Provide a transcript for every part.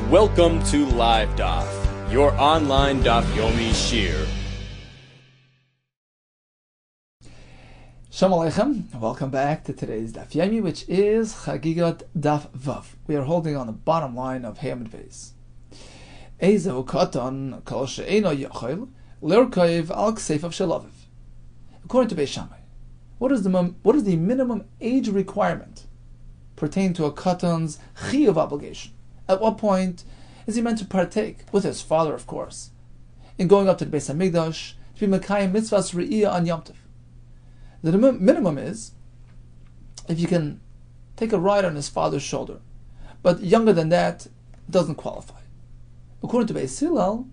Welcome to Live Daf, your online Daf Yomi Shir. Shalom Aleichem, welcome back to today's Daf Yomi, which is CHAGGIGA Daf Vav. We are holding on the bottom line of Hamid Vez. Ezo katan kol she'eno yochel lirkoiv al ksef of shelaviv. According to Beis Shammai, what is the minimum age requirement pertaining to a katan's chiyuv obligation? At what point is he meant to partake, with his father of course, in going up to the Beis Hamikdash to be mekayim mitzvahs re'iyah on Yom Tov? The minimum is if you can take a ride on his father's shoulder, but younger than that doesn't qualify. According to Beis Hillel,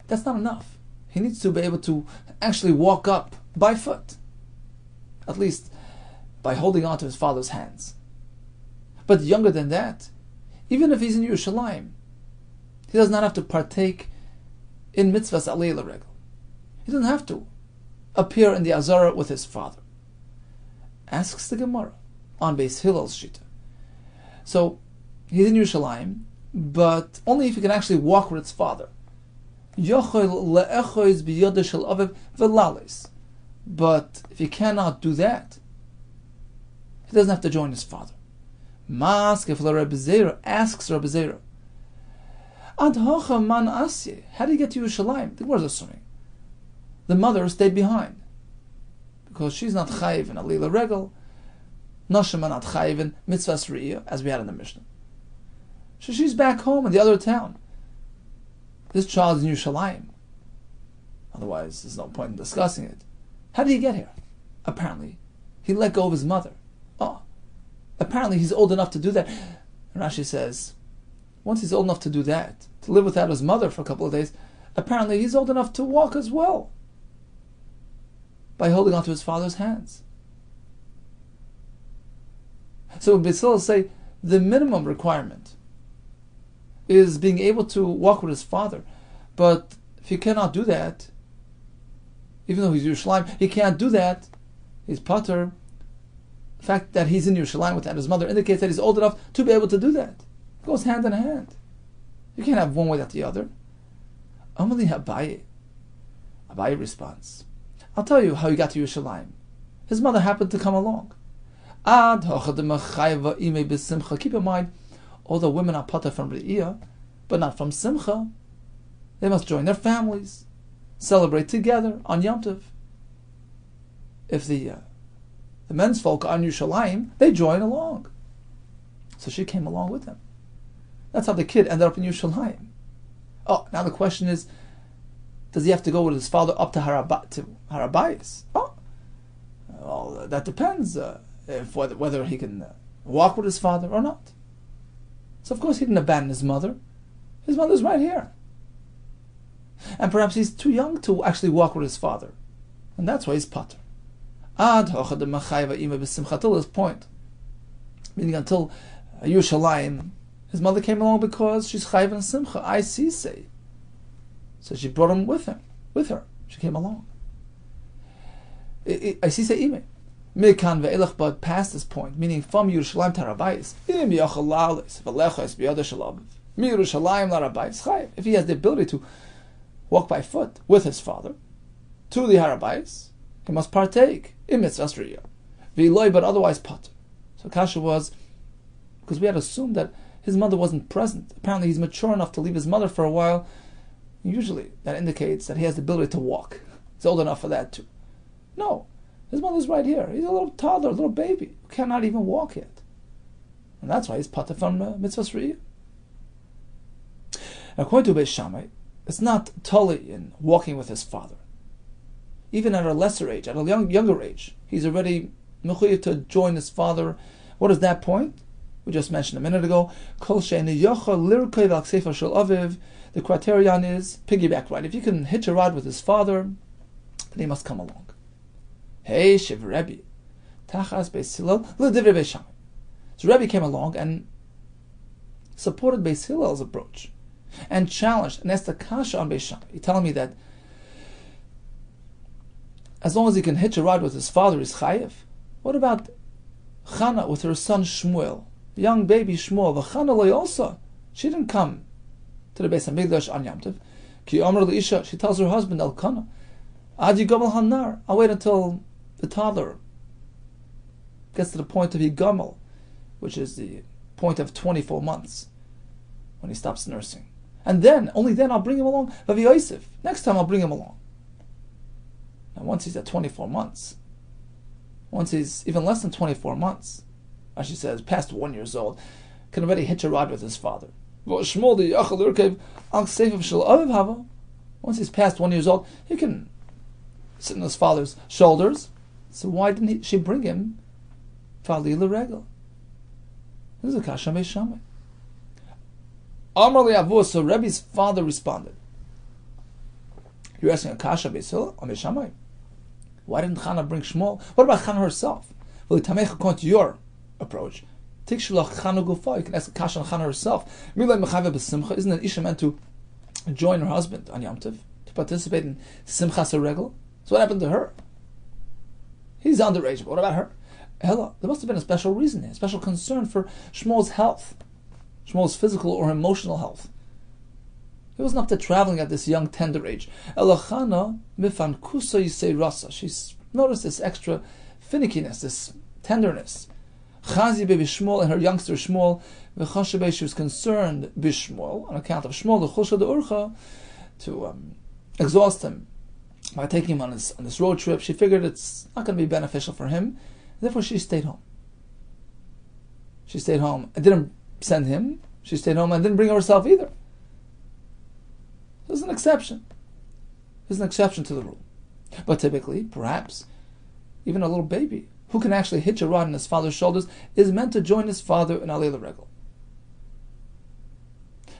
that's not enough. He needs to be able to actually walk up by foot, at least by holding on to his father's hands. But younger than that, even if he's in Yerushalayim, he does not have to partake in mitzvahs alei l'regel. He doesn't have to appear in the Azara with his father. Asks the Gemara on Beis Hillel's shita. So he's in Yerushalayim, but only if he can actually walk with his father. But if he cannot do that, he doesn't have to join his father. Mask if Rabbi Zera asks Rabbi Zera, Ad hocha man asye, how do you get to Yerushalayim? The Gemara is assuming the mother stayed behind because she's not chayiv in alila regel, nashim are not chayiv in mitzvahs re'iyah, as we had in the Mishnah. So she's back home in the other town. This child is in Yerushalayim. Otherwise, there's no point in discussing it. How did he get here? Apparently, he let go of his mother. Apparently he's old enough to do that. Rashi says, once he's old enough to do that, to live without his mother for a couple of days, apparently he's old enough to walk as well, by holding onto his father's hands. So Beis Hillel say the minimum requirement is being able to walk with his father, but if he cannot do that, even though he's Yerushalayim, he can't do that, he's pater. The fact that he's in Yerushalayim without his mother indicates that he's old enough to be able to do that. It goes hand in hand. You can't have one without the other. Amali Abaye. Abaye responds, I'll tell you how he got to Yerushalayim. His mother happened to come along. Keep in mind, although women are pater from Re'iyah, but not from Simcha, they must join their families, celebrate together on Yom Tov. If the men's folk are in Yerushalayim, they join along. So she came along with them. That's how the kid ended up in Yerushalayim. Oh, now the question is, does he have to go with his father up to Harabayis? Oh, well, that depends whether he can walk with his father or not. So of course he didn't abandon his mother. His mother's right here. And perhaps he's too young to actually walk with his father. And that's why he's pater. Till this point. Meaning until Yerushalayim, his mother came along because she's chayiv and simcha. I see say. So she brought him with her. She came along. I see say ime. Mikan ve'elach, but past this point, meaning from Yerushalayim to Harabayis, if he has the ability to walk by foot with his father to the Harabayis, he must partake in mitzvahs re'iyah. V'iloi, but otherwise pater. So kasha was, because we had assumed that his mother wasn't present. Apparently he's mature enough to leave his mother for a while. Usually that indicates that he has the ability to walk. He's old enough for that too. No, his mother's right here. He's a little toddler, a little baby, who cannot even walk yet. And that's why he's pater from mitzvahs re'iyah. According to Beis Shammai, it's not totally in walking with his father. Even at a lesser age, at a younger age, he's already mechuyev to join his father. What is that point? We just mentioned a minute ago. The criterion is piggyback ride. If you can hitch a ride with his father, then he must come along. Hey, Shiv Rebbe. Tachas Beis Hillel l'divrei Beis Shammai. So Rebbe came along and supported Beis Hillel's approach and challenged and asked a kasha on Beis Shammai. He's telling me that as long as he can hitch a ride with his father, he's chayiv. What about Chana with her son Shmuel? young baby Shmuel, v'chana lo also, she didn't come to the Beis Hamikdash on Yom Tov. Ki Amar L'isha, she tells her husband Elkanah, Adi Gamal Hanar, I'll wait until the toddler gets to the point of Higamel, which is the point of 24 months, when he stops nursing. And then, only then, I'll bring him along. Vavi Yosef, next time I'll bring him along. Now, once he's at 24 months, once he's even less than 24 months, as she says, past 1 year old, can already hitch a ride with his father. Once he's past 1 year old, he can sit on his father's shoulders. So why didn't she bring him Fali L'Regel? This is a Kasha Meishamay. Amar Avu, so Rebbe's father responded. You're asking a Kasha Beisil or Meishamay? Why didn't Chana bring Shmuel? What about Chana herself? Well, according to your approach, take Shalach Chana Gufa. You can ask a Kasha on Chana herself. Isn't an Isha meant to join her husband on Yom Tov, to participate in Simchas HaRegel? So what happened to her? He's underage, but what about her? Hella, there must have been a special reason, a special concern for Shmuel's health, Shmuel's physical or emotional health. He wasn't up to traveling at this young, tender age. Elachana mifan kusa yisei rasa. She's noticed this extra finickiness, this tenderness. Chazi baby Shmuel and her youngster Shmuel, v'chashabe, she was concerned b'Shmuel on account of Shmuel l'chusha de'urcha, to exhaust him by taking him on this road trip. She figured it's not going to be beneficial for him. Therefore, she stayed home. She stayed home and didn't send him. She stayed home and didn't bring herself either. There's an exception. There's an exception to the rule. But typically, perhaps, even a little baby who can actually hitch a rod on his father's shoulders is meant to join his father in Alei L'Regel.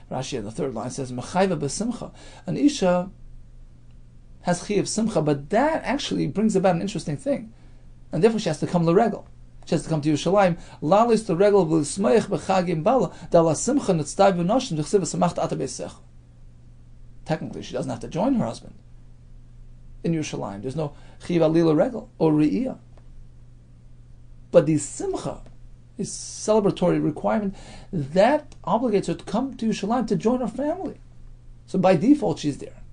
Rashi in the third line says, Mechayva b'simcha. An Isha has chi of simcha, but that actually brings about an interesting thing. And therefore she has to come L'Regel. She has to come to Yerushalayim. Lalis L'Regel v'lismeich b'chagim bala dala simcha nitztai v'noshim v'chsiv v'samachta ata b'sech. Technically, she doesn't have to join her husband in Yerushalayim. There's no chi v'alila regel or re'iyah. But the simcha, this celebratory requirement, that obligates her to come to Yerushalayim to join her family. So by default, she's there.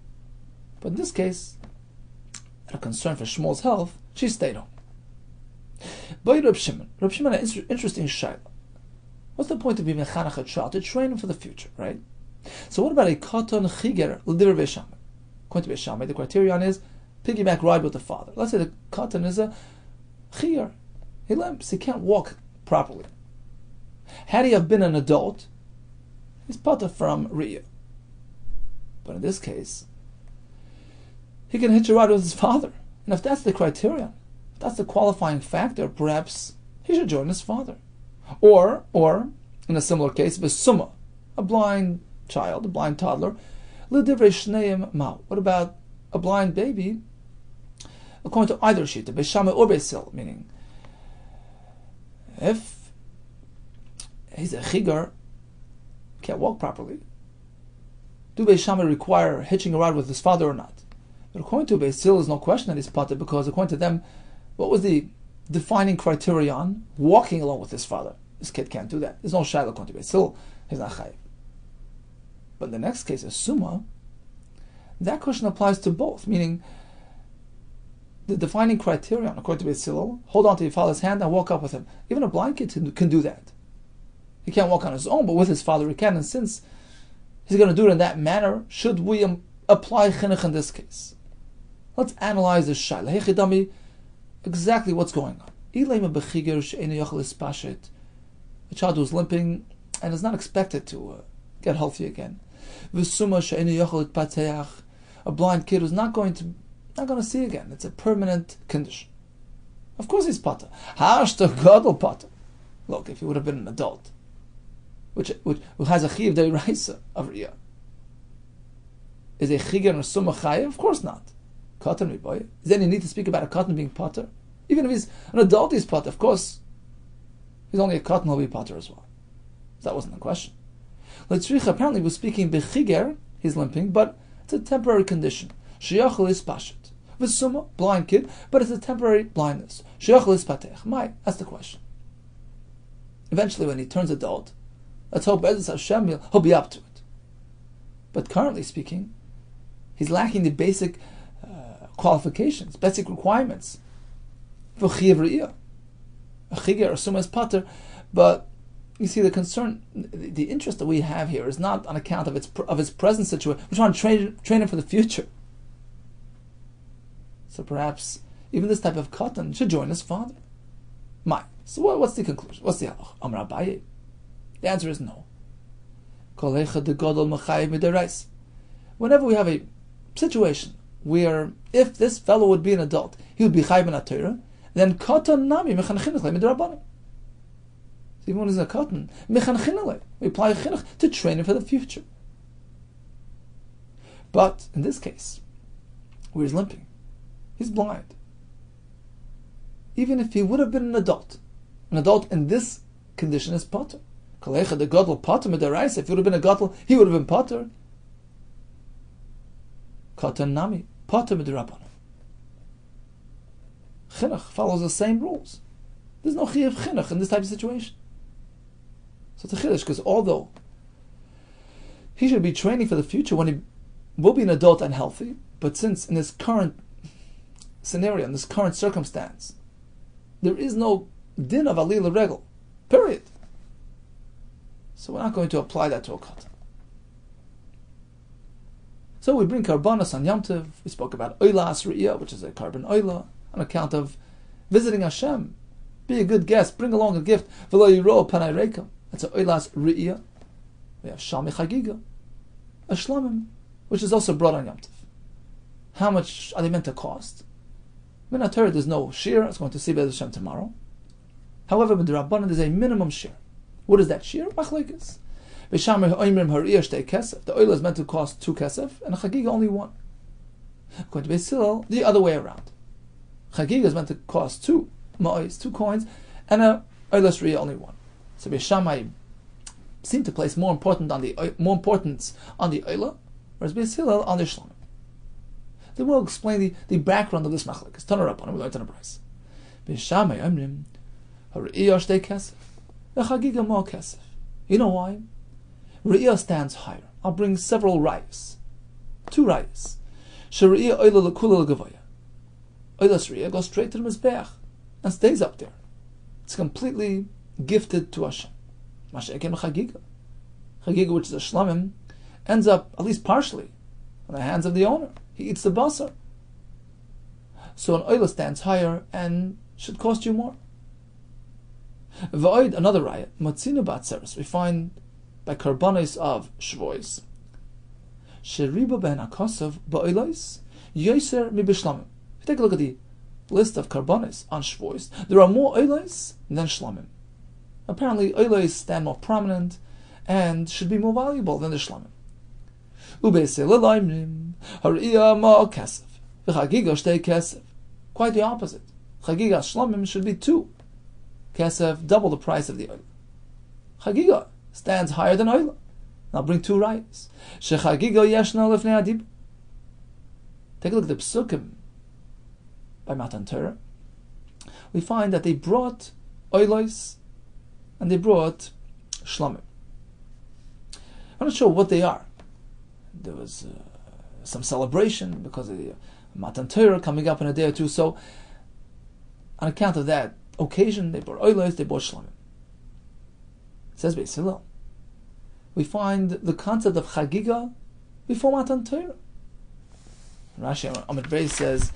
But in this case, out of concern for Shmuel's health, she stayed home. By Reb Shimon, an interesting shayla. What's the point of even chanach a child? To train him for the future, right? So what about a katan chiger l'divrei Beis Shammai? According to Beis Shammai, the criterion is piggyback ride with the father. Let's say the katan is a chiger. He limps. He can't walk properly. Had he have been an adult, he's pata from Riyah. But in this case, he can hitch a ride with his father. And if that's the criterion, if that's the qualifying factor, perhaps he should join his father. Or in a similar case, besuma, a blind child, a blind toddler, l'divrei shneim ma'u. What about a blind baby? According to either shita, Beis Shammai or Beis Hillel, meaning if he's a chigar, can't walk properly, do Beis Shammai require hitching a ride with his father or not? But according to Beis Hillel, there's no question that he's pater, because according to them, what was the defining criterion? Walking along with his father. This kid can't do that. There's no shayla according to Beis Hillel. He's not chayiv. But in the next case, a summa, that question applies to both, meaning the defining criterion, according to Beis Hillel, hold on to your father's hand and walk up with him. Even a blind kid can do that. He can't walk on his own, but with his father he can. And since he's going to do it in that manner, should we apply chinuch in this case? Let's analyze this shayla. Hechidami, exactly what's going on. A child who's limping and is not expected to get healthy again. A blind kid who's not going to see again. It's a permanent condition. Of course he's pater. Gadol pater. Look, if he would have been an adult, who has a chiv deiraisa of riyah, is a chigar and a summa chayiv? Of course not. Katan riboy. Is there any need to speak about a katan being pater? Even if he's an adult, he's pater. Of course, he's only a katan, he'll be pater as well. That wasn't the question. L'tzricha apparently was speaking bechiger, he's limping, but it's a temporary condition. Sheyachol is pashet. V'summa, blind kid, but it's a temporary blindness. Sheyachol is patech. That's the question. Eventually, when he turns adult, let's hope Be'ezus Hashem he'll be up to it. But currently speaking, he's lacking the basic qualifications, basic requirements for Chiyav Re'iyah. A Chigga or Suma is Pater, but you see the concern, the interest that we have here is not on account of his present situation. We're trying to train him for the future. So perhaps even this type of katan should join his father. So what's the conclusion? What's the halach? Amar Abaye. The answer is no. Whenever we have a situation where if this fellow would be an adult, he would be chayv in Torah, then katan nami mechanchinach le midrabanan. Even when he's a katan, mechanchinach, we apply chinuch to train him for the future. But in this case, where he's limping, he's blind. Even if he would have been an adult in this condition is potter. Kalecha the gadol potter midaraisa. If he would have been a gadol, he would have been potter. Katan nami potter midarabanan. Chinuch follows the same rules. There's no chiyuv chinuch in this type of situation. So it's a chiddush, because although he should be training for the future when he will be an adult and healthy, but since in this current scenario, in this current circumstance, there is no din of alila regel, period. So we're not going to apply that to a katan. So we bring karbanos on Yom Tov. We spoke about oilas re'iyah, which is a carbon oila, on account of visiting Hashem. Be a good guest, bring along a gift. V'lo yiro panay reikam. That's a oilas re'iyah. We have shami CHAGGIGA, a shlamim, which is also brought on Yom Tov. How much are they meant to cost? Min HaTorah, there's no shear. It's going to see Be'ez Hashem tomorrow. However, with the Rabbanan, there's a minimum shear. What is that shear? Machlekes. V'shamar ha'oimrim ha'riyah shtei kesef. The oil is meant to cost 2 kesef, and a CHAGGIGA only 1. According to Beis Hillel, the other way around. CHAGGIGA is meant to cost 2 ma'os, 2 coins, and a oilas riyah only 1. So Beis Shammai seem to place more importance on the oila, whereas Beis Hillel on the shlamim. Then we'll explain the background of this machlekes. Turn her up on it. We learned in a price. Beis Shammai omrim ha'riyah shtei kesef. The CHAGGIGA mo kesef. You know why? Re'iyah stands higher. I'll bring several rayas. 2 rayas. She're'iyah oila l'kula l'gavoya. Oilas re'iyah goes straight to the mizbeach and stays up there. It's completely gifted to Hashem. Masha'ekem CHAGGIGA. CHAGGIGA, which is a shlamim, ends up, at least partially, in the hands of the owner. He eats the basar. So an oila stands higher and should cost you more. V'oid, another raya, matzinu ba'atzeres, we find by karbanos of shvois, sheriba ben akosov ba'oilais, yoser mi b'shlamim. If you take a look at the list of karbanos on shvois, there are more oilais than shlamim. Apparently, oilais stand more prominent and should be more valuable than the shlamim. Quite the opposite. CHAGGIGA shlamim should be 2 kesef, double the price of the oil. CHAGGIGA stands higher than oil. I'll bring 2 rayas. CHAGGIGA yeshna lefnei adib. Take a look at the psukim by Matan Torah. We find that they brought oilos and they brought shlamim. I'm not sure what they are. There was some celebration because of the Matan Torah coming up in a day or two. So, on account of that occasion, they brought oilos, they brought shlamim. It says Beis Hillel. We find the concept of CHAGGIGA before Matan Torah. Rashi Amud Beis says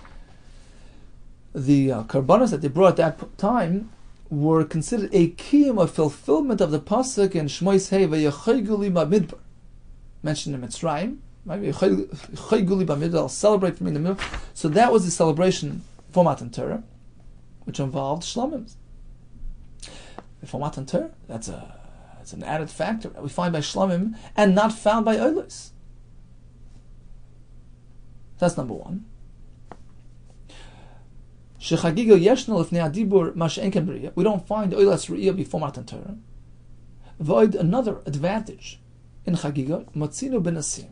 the karbanos that they brought at that time were considered a kiyum of fulfillment of the pasuk in Shmois Hei v'yechayguli b'midbar, mentioned in Mitzrayim. Yechayguli b'midbar, I'll celebrate for me in the middle. So that was the celebration for Matan Torah, which involved shlamim. For Matan Torah, it's an added factor that we find by shlamim and not found by oilos. That's number 1. CHAGGIGA yeshna lefnei adibur ma she'en b'riyah. We don't find oilas re'iyah before Matan Torah. Void, another advantage in CHAGGIGA, matzinu b'nasim.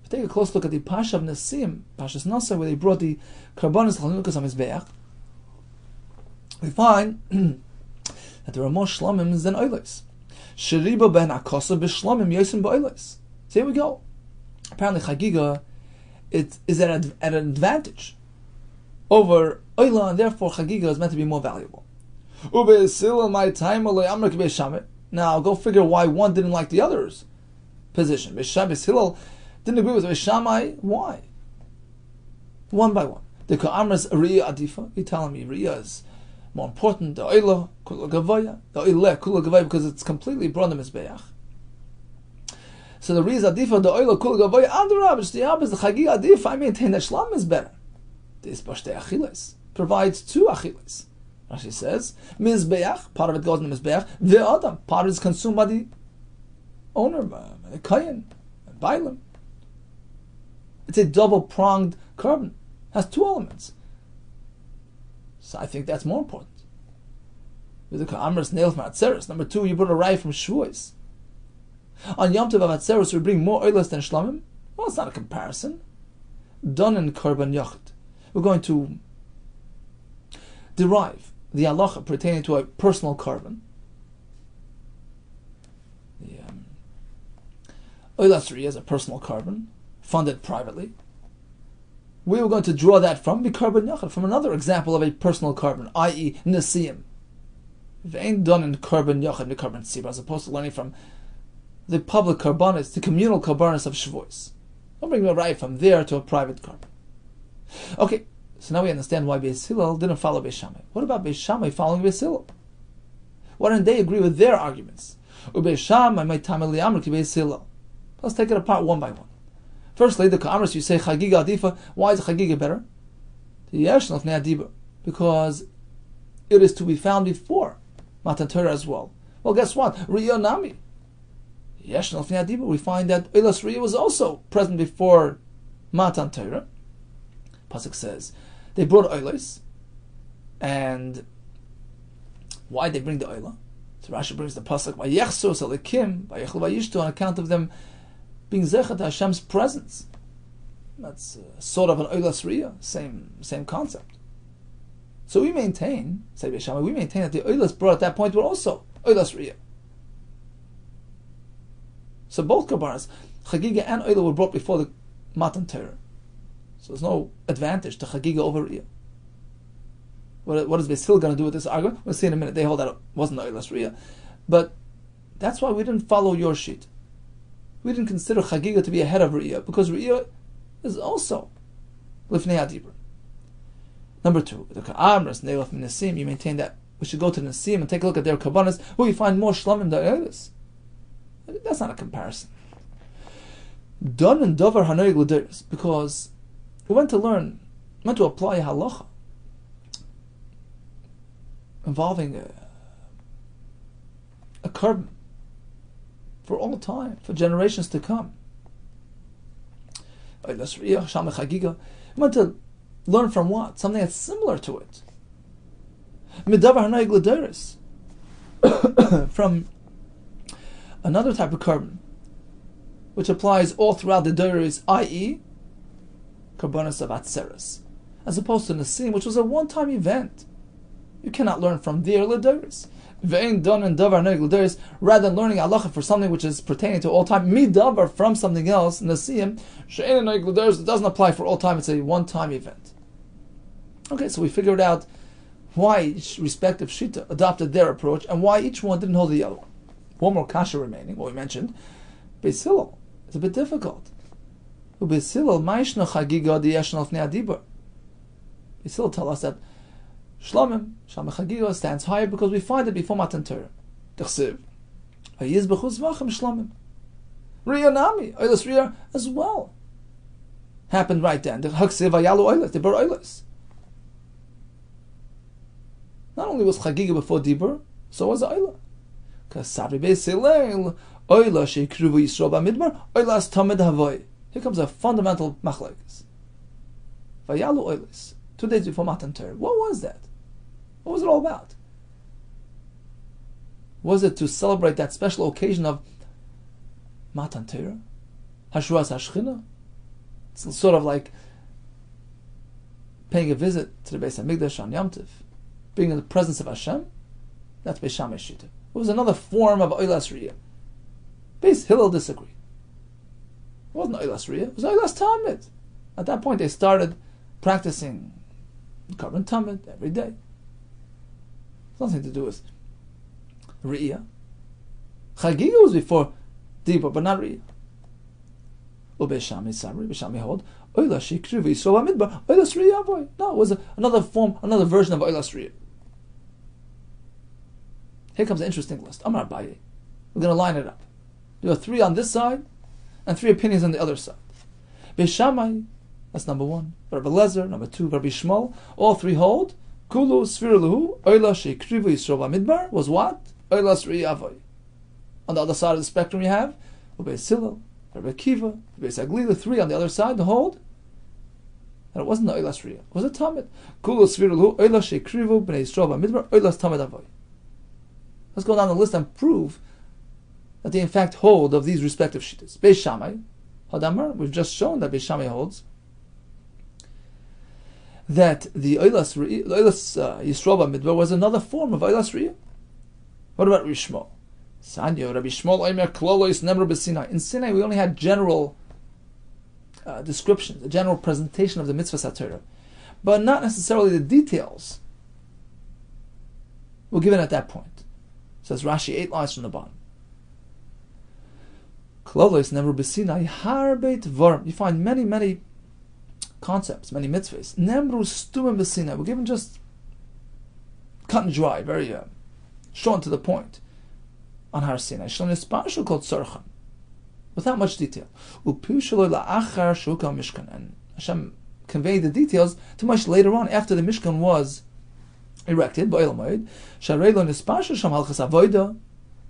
If you take a close look at the Pasha of Nasim, Pashas Nasa, where they brought the karbanos chanukas on Mizbeach, we find that there are more shlomim than oilos. Sheriba ben akosa b'shlomim yosin b'oilos. So here we go. Apparently Chagiga it is at an advantage over oila, and therefore Chagiga is meant to be more valuable. Now go figure why one didn't like the other's position. Hillel didn't agree with Shammai. Why? One by one. The Ka'amras Riya Adifa. You're telling me Riya is more important. The Oila Kula Gavaya. The Oile Kula Gavaya because it's completely brought in Mizbeach. So the Riya Adifa, the Oila Kula Gavaya, Adarab, Shtiyab is the Chagiga Adifa. I maintain that Shlam is better. This Bashte Achiles provides two Achiles. Rashi says, Mizbeach, part of it goes in the Mizbeach, the Adam, part of it is consumed by the owner, by the Kayan, and Bailam. It's a double-pronged carbon. Has two elements. So I think that's more important. With the Ka'amras nails from Atzeres. Number two, you brought a rye from Shavuos. On Yom Tov of Atzeres, we bring more oilers than Shlamim. Well, it's not a comparison. Done in Korban Yochid. We're going to derive the halacha pertaining to a personal carbon. The Oilas Riyah is a personal carbon, funded privately. We were going to draw that from the carbon yachad, from another example of a personal carbon, i.e. Nesiyim. Ve'ain done in carbon yachad, the carbon tzibur, as opposed to learning from the public carbonis, the communal carbonis of Shavuos. Don't bring a right from there to a private carbon. Okay. So now we understand why Beis Hillel didn't follow Beis Shammai. What about Beis Shammai following Beis Hillel? Why didn't they agree with their arguments? Beis Shammai might tamil li'amr ki Beis Hillel. Let's take it apart one by one. Firstly, the Ka'amras, you say Chagiga Adifa. Why is Chagiga better? Because it is to be found before Matan Torah as well. Well, guess what? Riyah Nami. We find that Oilas Riyah was also present before Matan Torah. Pasuk says they brought oilos, and why they bring the oila? So Rashi brings the pasuk by Yechsos Elikim by Yechol Vayishtu on account of them being zecher to Hashem's presence. That's sort of an oilas riyah, same concept. So we maintain, say Beis Shammai, we maintain that the oilas brought at that point were also oilas riyah. So both karbanas, Chagiga and oila, were brought before the Matan Torah. So there's no advantage to Chagiga over Riyah. What is Beis Hillel going to do with this argument? We'll see in a minute. They hold that it wasn't Oilas Riyah. But that's why we didn't follow your sheet. We didn't consider Chagiga to be ahead of Riyah, because Riyah is also Lifnei Adibur. Number two, the Ka'amras, Neilaf min Nasim, you maintain that we should go to the Nasim and take a look at their Kabbanas, where you find more Shlamim than others. That's not a comparison. Done and Dover Hanoig L'Deres, because we went to apply halacha involving a carbon for all time, for generations to come. We went to learn from what? Something that's similar to it. From another type of carbon, which applies all throughout the Doris, i.e., Karbonis of Atzeres, as opposed to Nasim, which was a one-time event. You cannot learn from their L'Doris. Ve'in don and davar noig L'Doris, rather than learning halacha for something which is pertaining to all time, mi davar from something else, Nasim, she'en noig L'Doris, it doesn't apply for all time, it's a one-time event. Okay, so we figured out why each respective Shita adopted their approach, and why each one didn't hold the other one. One more kasha remaining, what we mentioned, Beis Hillel. It's a bit difficult. Beis Hillel tell us that Shlamim, Shalmei Chagiga, stands higher because we find it before Matan Torah. Riyah Nami, Oilas Riyah as well, happened right then. They brought Oilas. Not only was Chagiga before Dibur, so was Oilah. Because Sabri Beis Hillel, Oilah sheikruvu Yisrael b'Midbar, Oilas Tamid Havoy. Here comes a fundamental machlokes. Vayalu Oilis, 2 days before Matan Torah. What was that? What was it all about? Was it to celebrate that special occasion of Matan Torah? Hashruas Hashchina? It's sort of like paying a visit to the Beis HaMikdash on Yom Tov, being in the presence of Hashem. That's Beis Shammai Shita. It was another form of Oilas Riyah. Beis Hillel disagreed. It wasn't Oilas Riyah, it was Oilas Tamid. At that point they started practicing Karban Tamid every day. It's nothing to do with Riyah. CHAGGIGA was before Dibur, but not Riyah. Beis Shammai Sabri, Beis Shammai hold Oilas Shikri v'Yisrael Midbar, Oilas Riyah Avoy. No, it was another form, another version of Oilas Riyah. Here comes an interesting list. Amar Abaye. We're going to line it up. There are 3 on this side and 3 opinions on the other side. Beis Shammai, that's number 1. Rabbi Lezer, number 2. Rabbi Shmuel, all 3 hold. Kulu Sfir Lahu, Oila Shekrivu Yisroel Midbar was what? Oilas Riyah Avoy. On the other side of the spectrum you have Beis Hillel, Rabbi Kiva, Beis Aglila, 3 on the other side, the hold. And it wasn't the Oilas Riyah, it was a Tamid. Kulu Sfir Lahu, Oila Shekrivu Bnei Yisroel Midbar, Oilas Tamid Avoy. Let's go down the list and prove that they in fact hold of these respective shittas. Beis Shammai, Hadamar, we've just shown that Beis Shammai holds that the Oilas Yisroel Midbar was another form of Oilas Riyah. What about Rabbi Shmuel? Sanyo, Rabbi Shmuel Omer Klolos Nemru B'Sinai. In Sinai we only had general descriptions, a general presentation of the mitzvah Torah, but not necessarily the details were given at that point. Says Rashi 8 lines from the bottom. Klolos Nemru B'Sinai Harbeit Vorm. You find many concepts, many mitzvahs. Nemru Stumim B'Sinai. We're given just cut and dry, very short and to the point on Har Sinai. Shalom Yisparshu called Tzorchan, without much detail. Upushaloi la'achar shukal Mishkan. And Hashem conveyed the details to much later on, after the Mishkan was erected by Elomoid. Sharelo Nisparshu Sham Halchas Avoida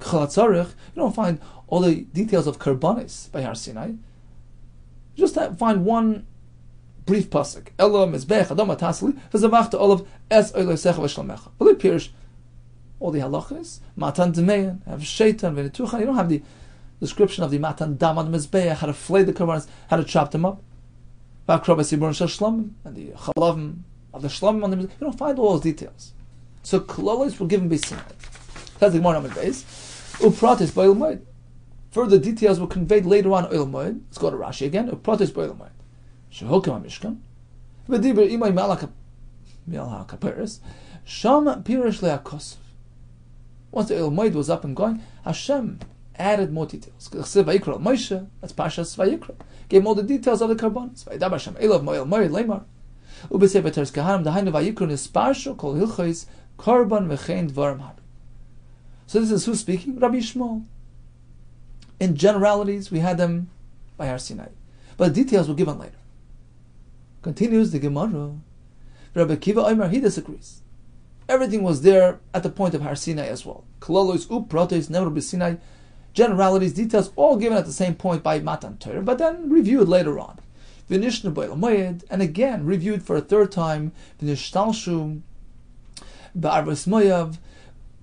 K'chol HaTzorich. You don't find all the details of Karbanis by Har Sinai. Just find one brief pasuk. Elo Mizbech Adom Atasli V'Zavachta Olav Es Oiloi Secha V'Shlomecha. Will it appears all the halachas, Matan Demeyan, have Shaitan, Venetucha. You don't have the description of the Matan Dam on the Mizbeach, how to flay the Karbanis, how to chop them up. V'Akrobas Yibur Shel Shlomim, and the Chalavim of the Shlomim on the Mizbeach. You don't find all those details. So Klolos were given Beis Sinai. That's the Gemara on the base. Upratis by Ilmoid. Further details were conveyed later on Ilmoid. Let's go to Rashi again. Upratis by Ilmoid. Shehokim HaMishkan. V'Dibur Imay Malach HaKaperes. Sham Pirish LeHaKosov. Once the Ilmoid was up and going, Hashem added more details. Moshe, that's Pashas Vayikra, gave him all the details of the Karbanis. Vayidab Hashem Elav Moed Leimar. Ubesei V'teres Kahanim Dahainu Vayikra Nisparshu Kol Hilchos Karban V'chein Dvarim Habi. So this is who's speaking? Rabbi Shmuel. In generalities, we had them by Har Sinai, but the details were given later. Continues the Gemara. Rabbi Kiva Omer, he disagrees. Everything was there at the point of Har Sinai as well. Klolos, Upratos, Nemru B'Sinai, generalities, details, all given at the same point by Matan Torah, but then reviewed later on. V'nishnu B'Olam Moed, and again reviewed for a third time. V'nishtalshu Ba'arvos Moav,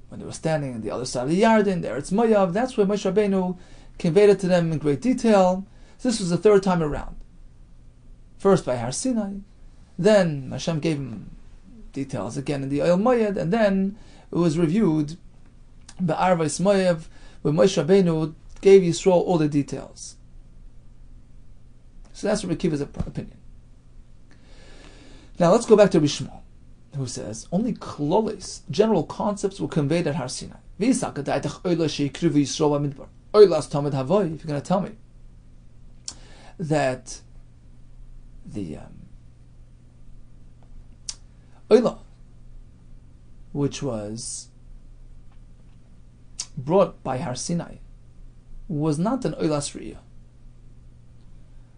when they were standing on the other side of the Yarden, there it's Moav. That's where Moshe Rabbeinu conveyed it to them in great detail. So this was the third time around. First by Har Sinai, then Hashem gave him details again in the Oil Moed, and then it was reviewed Ba'arvos Moav, when Moshe Rabbeinu gave Yisrael all the details. So that's Rabbi Kiva's opinion. Now let's go back to Rabbi Shmuel, who says only klolis, general concepts, were conveyed at Har Sinai. If you're going to tell me that the Oila, which was brought by Har Sinai, was not an Oilas Riyah.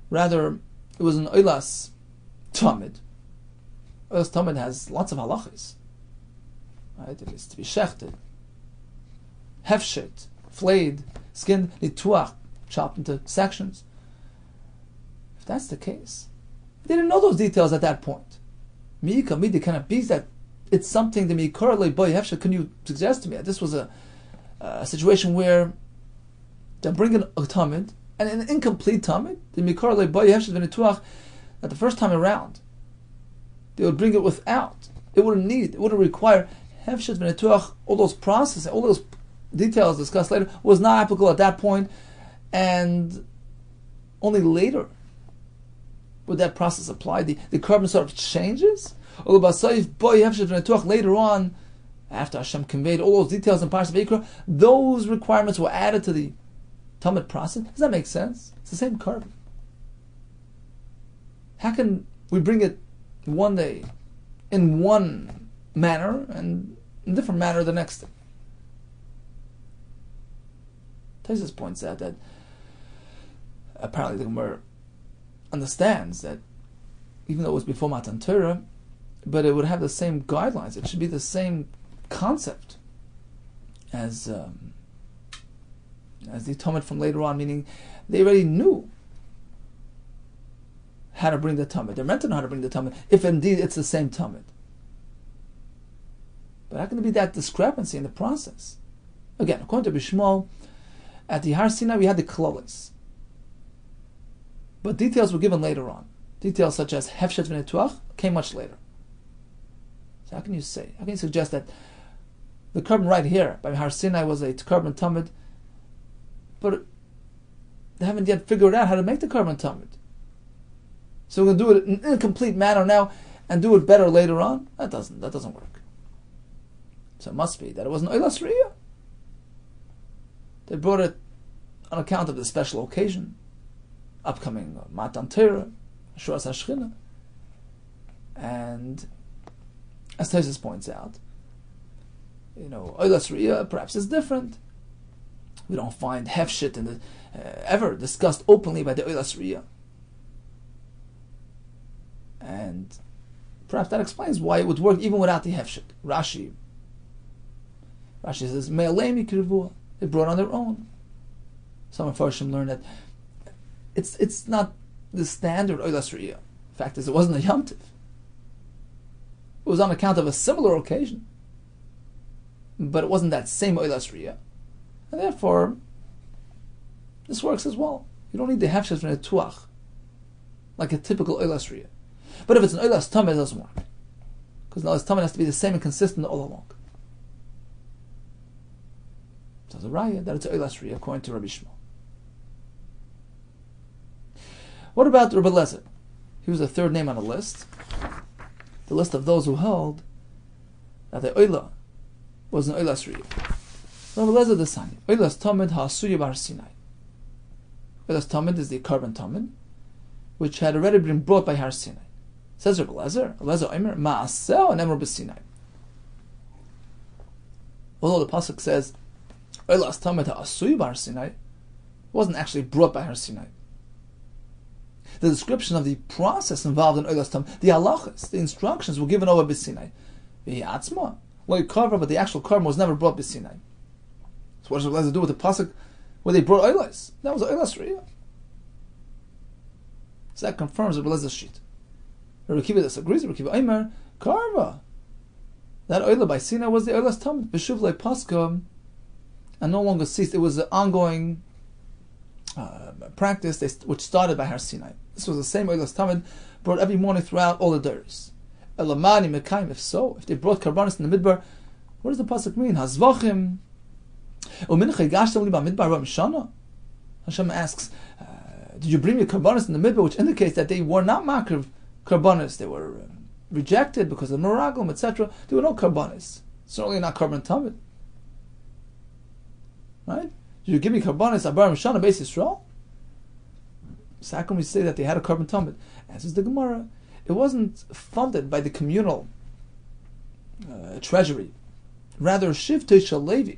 Rather, it was an Oilas Tamid. Oilas Tamid has lots of halachas. Right? It is to be shechted, hefshet, flayed, skinned, nituach, chopped into sections. If that's the case, they didn't know those details at that point. Mi'ika midi kind of beats that it's something that mi'korle boy hefshet. Can you suggest to me that this was a situation where they're bringing a tamid and an incomplete tamid, the mi'korle boy hefshet v'nituach, that the first time around they would bring it without. It wouldn't require Hefshet v'netuach, all those processes, all those details discussed later, was not applicable at that point, and only later would that process apply. The carbon sort of changes. Later on, after Hashem conveyed all those details in Parashat Vayikra, those requirements were added to the Tamid process. Does that make sense? It's the same carbon. How can we bring it one day in one manner and in a different manner the next day? Taisus points out that apparently the Gemara understands that even though it was before Matan Torah, but it would have the same guidelines. It should be the same concept as the Tamid from later on, meaning they already knew how to bring the Tamid. They're meant to know how to bring the Tamid, if indeed it's the same Tamid. But how can there be that discrepancy in the process? Again, according to Bishmol, at the Har Sinai we had the Klolis. But details were given later on. Details such as Hefshet v'netuach came much later. So how can you suggest that the carbon right here by Har Sinai was a carbon Tamid, but they haven't yet figured out how to make the carbon Tamid? So we're going to do it in an incomplete manner now and do it better later on? That doesn't work. So it must be that it was an Oilas Riyah. They brought it on account of the special occasion, upcoming Matan Torah, Shuras HaShechina. And as Taisus points out, Oilas Riyah perhaps is different. We don't find Hefshit in the ever discussed openly by the Oilas Riyah. And perhaps that explains why it would work even without the Hefshit. Rashi says, Me'alemi kirvuah. They brought on their own. Some of Farshim learned that it's not the standard Oilas Riyah. The fact is, it wasn't a Yom Tiv. It was on account of a similar occasion, but it wasn't that same Oilas Riyah. And therefore, this works as well. You don't need the Hefshet v'netuach like a typical Oilas Riyah. But if it's an Oilas Tamid, it doesn't work. Because an Oilas Tamid has to be the same and consistent all along. So the Raya that it's an Oilas Riyah according to Rabbi Shmuel. What about Rabbi Lezer? He was the third name on the list of those who held that the Oilah was an Oilas Riyah. Rabbi Lezer the Sani, Oilas Tamid ha'asuya bar Sinai. Oilas Tamid is the carbon Tamid, which had already been brought by Har Sinai. Says Rabbi Lezer Omer ma'aseh and Emor b'Sinai. Although the pasuk says Oilas Tamid ha'asuya bar Sinai, it wasn't actually brought by Har Sinai. The description of the process involved in Oilas Tamid, the halachas, the instructions were given over b'Sinai. V'hi'atzma lo yikavra, but the actual carbon was never brought b'Sinai. So what does Rabbi Lezer do with the pasuk where they brought Oilas? That was Oilas Riyah. So that confirms Rabbi Lezer's sheet. Rabbi Kiva disagrees. Rabbi Kiva Omer Karva. That Oilah by Sinai was the Oilas Tamid. B'shuv le Pascha, and no longer ceased. It was an ongoing practice which started by Har Sinai. This was the same Oilas Tamid brought every morning throughout all the days. Elamani Mekayim. If so, if they brought karbanis in the midbar, what does the pasuk mean? Hazvachim u'mincha gashtem li b'midbar b'mishana. Hashem asks, did you bring your karbanis in the midbar, which indicates that they were not makriv karbanis, they were rejected because of meraglim, etc. There were no karbanis. Certainly not carbon tamid. Right? Did you give me karbanis abar mishana beis Yisrael? So how can we say that they had a carbon tamid? Answers the Gemara. It wasn't funded by the communal treasury. Rather, Shivtei Shel Levi,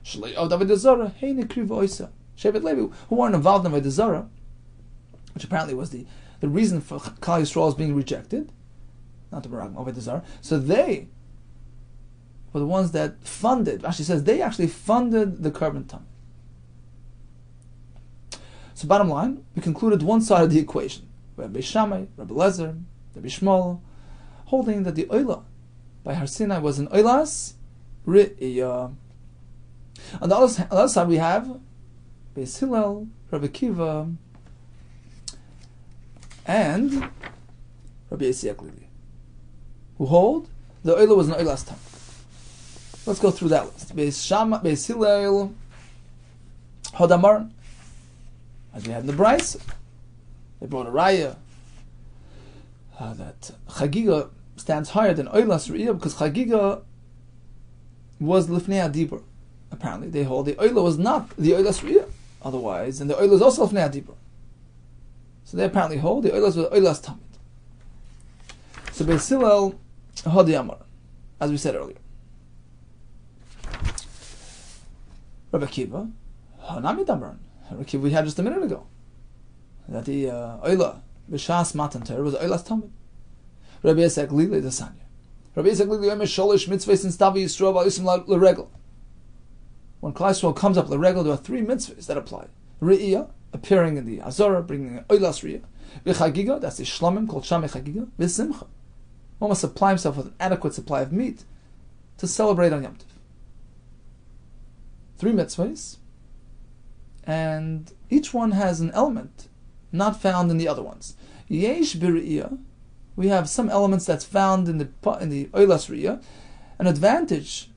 Shalei of David Zara, Heine Kriv Oisa, Shevet Levi, who weren't involved in David Zara, which apparently was the reason for Klal Yisrael's being rejected, not the Meraglim of David Zara. So they were the ones that funded. Rashi says they actually funded the carbon tamid. So bottom line, we concluded one side of the equation. Rabbi Shammai, Rabbi Lezer, Rabbi Shmuel, holding that the Oilah by Har Sinai was an Oilas Riyah. On the other side we have Beis Hillel, Rabbi Kiva, and Rabbi Yisrael, who hold the Oilah was an Oilas Tamid. Let's go through that list. Beis Hillel Hodamar, as we had in the Bryce, they brought a raya that CHAGGIGA stands higher than Oilas Riyah because CHAGGIGA was Lifnei Adibur. Apparently, they hold the Oila was not the Oilas Riyah. Otherwise, and the Oila is also Lifnei Adibur. So they apparently hold the Oilas was Oilas Tamid. So Beis Hillel Hodamar, as we said earlier. Rabbi Akiva, Hanami Damran. Rabbi Akiva we had just a minute ago. That the Oila, B'Shas Matan Torah, was Oilas Tamid. Rabbi Yisek Lili Desanya. Rabbi Yisek Lili Yomesh Sholish Mitzvahs in Stavi Yisrael V'Yusim L'Regel. When Klal Yisrael comes up L'Regel, there are 3 mitzvahs that apply. Re'iyah, appearing in the Azorah, bringing an Oilas Riyah. V'Chagiga, that's the Shlomim, called Shamei Chagiga. V'Simcha. One must supply himself with an adequate supply of meat to celebrate on Yom Tov. 3 mitzvahs, and each one has an element not found in the other ones. Yesh b'Re'iyah, we have some elements that's found in the Oilas Riyah, an advantage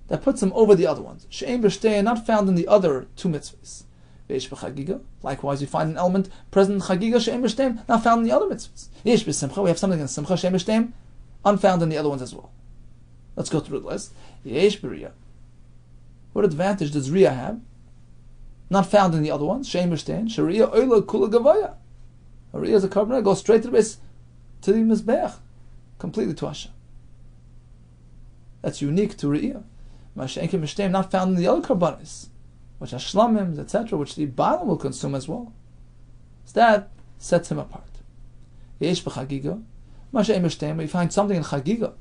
that puts them over the other ones. She'ein b'Shtei, not found in the other 2 mitzvahs. Yesh b'Chagiga, likewise we find an element present in Chagiga, she'ein b'Shtei, not found in the other mitzvahs. Yesh b'Simcha, we have something in Simcha, she'ein b'Shtei, unfound in the other ones as well. Let's go through the list. Yesh b'Re'iyah. What advantage does Riyah have? Not found in the other ones. She'ein b'Shtei, she'Riyah oila kula gavaya. A Riyah is a carbon, goes straight to the base, to the Mizbeach, completely to Hashem. That's unique to Riyah. Ma'ashe'en b'Shtei, not found in the other karbanis, which are shlamim, etc., which the Baalim will consume as well. So that sets him apart. Yesh b'Chagiga, Ma'ashe'en b'Shtei, we find something in Chagiga,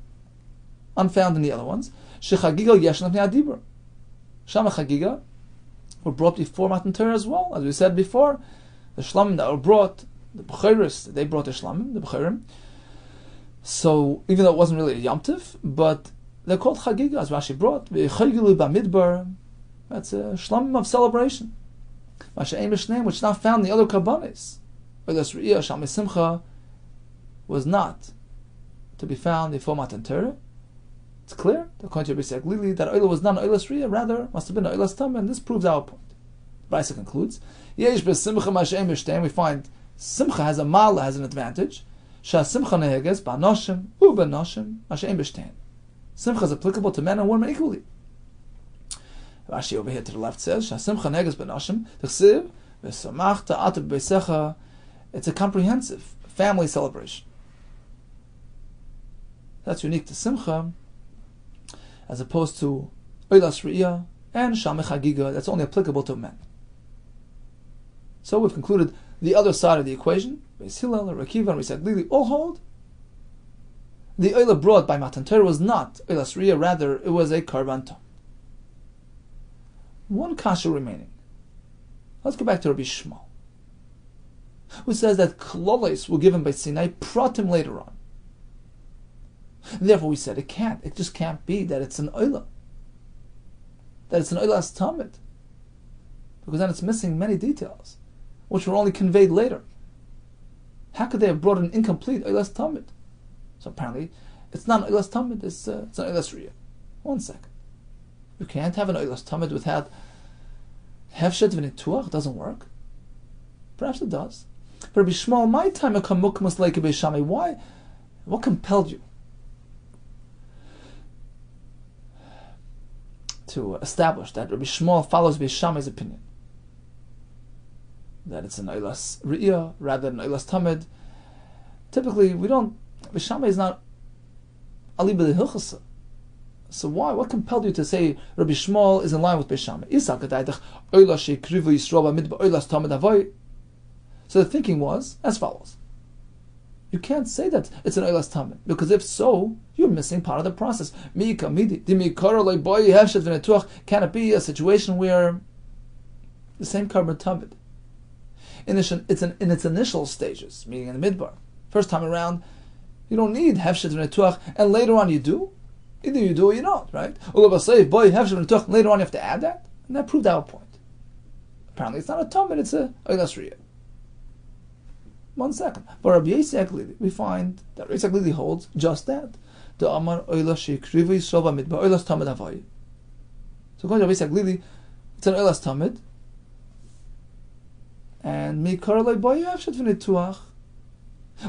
unfound in the other ones. She'Chagiga yesh l'fnei adibur. Shama Chagiga were brought before Matan Torah as well. As we said before, the shlamim that were brought, the B'chairis, they brought the shlamim, the B'chairim. So, even though it wasn't really a Yom Tov, but they're called Chagiga, as Rashi brought. V'chagilu b'midbar, that's a shlamim of celebration. Ma'ashe'en b'Shnei, which is not found in the other karbanis. Oilas Riyah, Shamei Simcha, was not to be found before Matan Torah. It's clear, according to Rabbi Yisek Lili, that Oila was not an Oilas Riyah, rather must have been an Oilas Tamid, and this proves our point. Brisa concludes, Yesh b'Simcha Ma'ashe'en b'Shtei, we find Simcha has a mala, has an advantage. Shah Simcha neheges ba'noshim u'ba'noshim Ma'ashe'en b'Shtei. Simcha is applicable to men and women equally. Rashi over here to the left says, Shah Simcha neheges ba'noshim t'chsiv v'samach ta'atu b'beisecha. It's a comprehensive family celebration. That's unique to Simcha, as opposed to Oilas Riyah and Shamei Chagiga, that's only applicable to men. So we've concluded the other side of the equation. Beis Hillel, Rabbi Akiva, and Rabbi Yisek Lili all hold. The Oila brought by Matan Torah was not Oilas Riyah, rather it was a Karban Tom. One kasha remaining. Let's go back to Rabbi Shmuel, who says that Klolos were given by Sinai, pratim later on. And therefore we said it just can't be that it's an Oila. That it's an Oilas Tamid. Because then it's missing many details, which were only conveyed later. How could they have brought an incomplete Oilas Tamid? So apparently, it's not an Oilas Tamid, it's an Oilas Riyah. 1 second. You can't have an Oilas Tamid without Hefshet v'Nituach, it doesn't work. Perhaps it does. But Rabbi Shmuel, my time akamukmas leike be'shamei, why? What compelled you to establish that Rabbi Shmuel follows Beishamai's opinion, that it's an Oilas Riyah rather than Oilas Tamid? Typically, we don't. Beishamai is not Ali b'the Hilchasa. So why? What compelled you to say Rabbi Shmuel is in line with Beishamai? So the thinking was as follows: you can't say that it's an Oilas Tamid, because if so, you're missing part of the process. Can it be a situation where the same Karban Tamid, in its initial stages, meaning in the midbar, first time around, you don't need Hefshet v'Netuach, and later on you do? Either you do or you don't, right? Later on you have to add that, and that proved our point. Apparently it's not a Tamid, it's a Oilas Riyah. 1 second. But Rabbi Yisek Lili, we find that Rabbi Yisek Lili holds just that the Amar Oila Shekrivu Yisrael Bamidbar Oilas Tamid Havai. So according to Rabbi Saglili, it's an Oilas Tamid, and Mikaraloi Boy Havshet V'Nituach.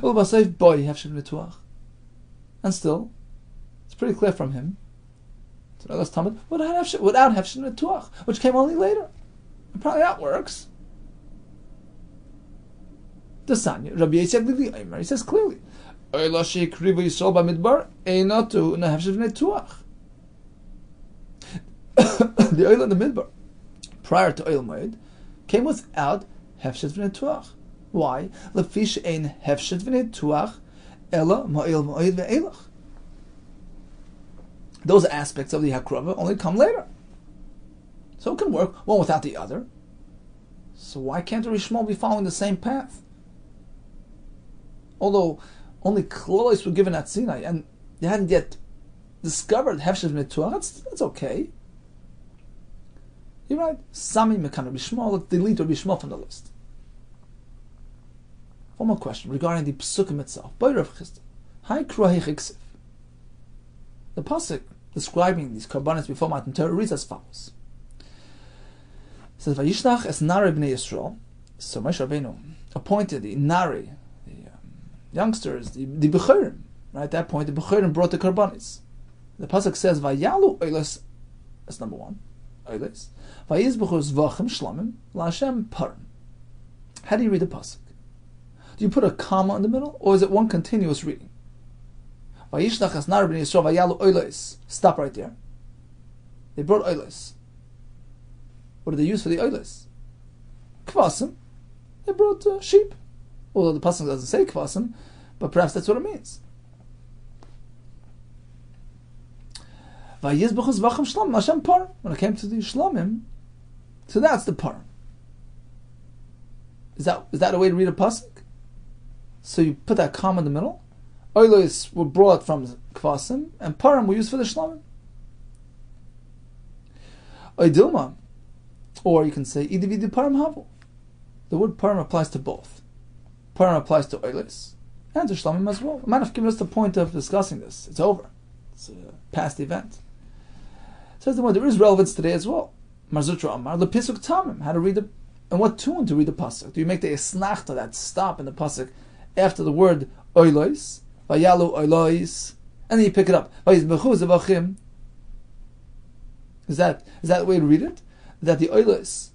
Oh, Basayv Boy Havshet V'Nituach. And still, it's pretty clear from him. It's an Oilas Tamid without Havshet V'Nituach, which came only later. And probably that works. The Sanya, Rabbi Saglili Eimer, he says clearly, Oila Shekrivu Yisrael Bamidbar Einatu Havshet V'Nituach. The oil in the midbar, prior to oil made, came without hefshet v'netuach. Why? Lefish ein hefshet v'netuach ela ma'il ma'id ve'elach. Those aspects of the hakrava only come later. So it can work one without the other. So why can't the Rishmal be following the same path? Although only klolos were given at Sinai and they hadn't yet discovered hefshet v'netuach, that's okay. You're right. Sami Mekan Rabbi Shmuel, delete Rabbi Shmuel from the list. One more question regarding the psukim itself. By Rav Chisda, Hai Kruahi Chiksiv. The pasuk describing these karbanos before Matan Torah reads as follows. It says, Vayishlach es Nari b'nei Yisrael. So Moshe Rabbeinu appointed the Nari, the youngsters, the Bechorim. Right at that point, the Bechorim brought the karbanos. The pasuk says, Vayalu oilas. That's number one. Oilas. Vayizbuchu zvachim shlamim la'Hashem parim. How do you read the pasuk? Do you put a comma in the middle, or is it one continuous reading? Vayishlach es Nari b'nei Yisrael vayalu oilas. Stop right there. They brought oilas. What did they use for the oilas? Kvasim. They brought sheep. Although the pasuk doesn't say kvasim, but perhaps that's what it means. When it came to the shlamim, so that's the parim. Is that a way to read a pasuk? So you put that comma in the middle. Oilos were brought from kvasim, and parim were used for the shlamim. Oidilma, or you can say idividi parim havu. The word parim applies to both. Parim applies to oilos and to shlamim as well. I might have given us the point of discussing this. It's over. It's a past event. Says the word, there is relevance today as well. Marzutra Amar, the Pisuk Tamim, how to read the, and what tune to read the pasuk. Do you make the esnachta, that stop in the pasuk, after the word oilois, vayalu oilois, and then you pick it up. Vayizbechu zevachim. Is that the way to read it? That the oilois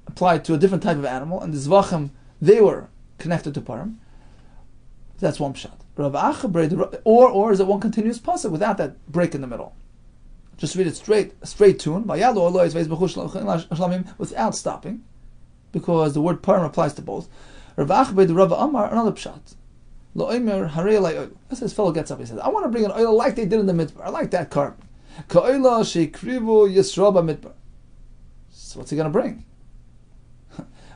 applied to a different type of animal, and the zvachim, they were connected to parim. That's one pshat. Or is it one continuous pasuk without that break in the middle? Just read it straight tune, without stopping, because the word parim applies to both. Rav Achbed, Rav Amar, another pshat. This fellow gets up, he says, I want to bring an oil like they did in the midbar. I like that carbon. So what's he going to bring?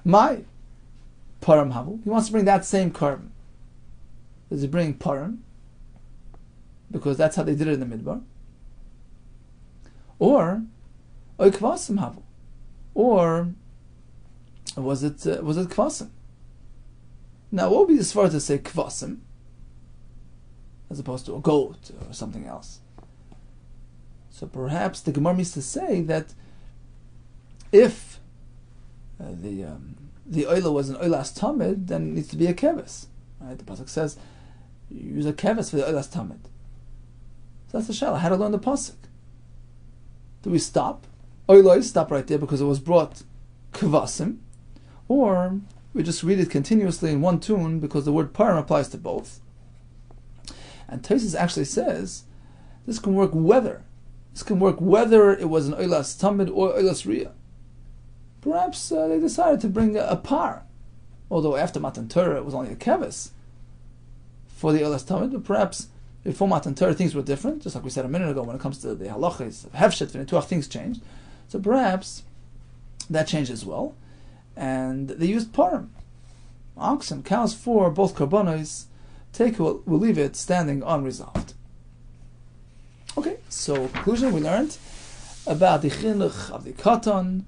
My parim havu. He wants to bring that same carbon. Does he bring parim? Because that's how they did it in the midbar. Or kvasim havu. Or was it kvasim? Now, what would be as far as to say kvasim, as opposed to a goat or something else? So perhaps the Gemara means to say that if the oila was an oilas tamid, then it needs to be a keves. Right? The pasuk says you use a keves for the oilas tamid. So that's the shaila. How to learn the pasuk? Do we stop? Oilos, stop right there because it was brought kvasim, or we just read it continuously in one tune because the word parim applies to both. And Tosfos actually says this can work whether it was an oilas tamid or oilas riyah. Perhaps they decided to bring a par, although after Matan Torah it was only a keves for the oilas tamid. But perhaps before Matan Torah things were different, just like we said a minute ago when it comes to the halachas of hefshet v'netuach, things changed. So perhaps that changed as well, and they used parim, oxen, cows for both karbanos. We'll leave it standing unresolved. Okay, so conclusion, we learned about the chinuch of the katan.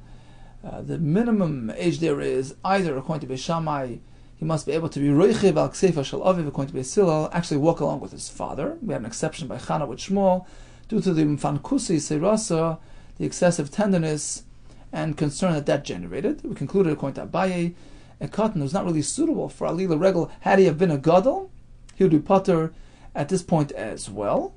The minimum age there is either, according to Beis Shammai, he must be able to be roichev al kseifa shel aviv according to Beis Hillel, actually walk along with his father. We have an exception by Chana with Shmuel, due to the mfankusi seirasa, the excessive tenderness and concern that generated. We concluded according to Abaye, a cotton was not really suitable for Alila Regel. Had he have been a gadol, he would be potter at this point as well.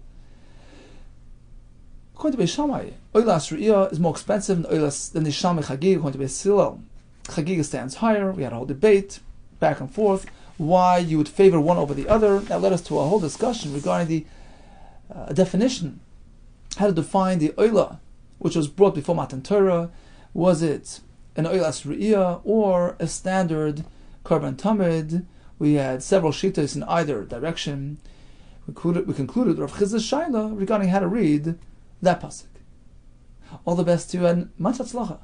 According to Beis Shammai, Oilas Re'iyah is more expensive than the Shalmei CHAGGIGA. According to Beis Hillel, CHAGGIGA stands higher. We had a whole debate, back and forth, why you would favor one over the other. That led us to a whole discussion regarding the definition, how to define the Oila, which was brought before Matan Torah. Was it an Oilas Re'iyah or a standard Karban Tamid? We had several shittas in either direction. We concluded Rav Chiz's Shaila regarding how to read that pasuk. All the best to you and much hatzlacha.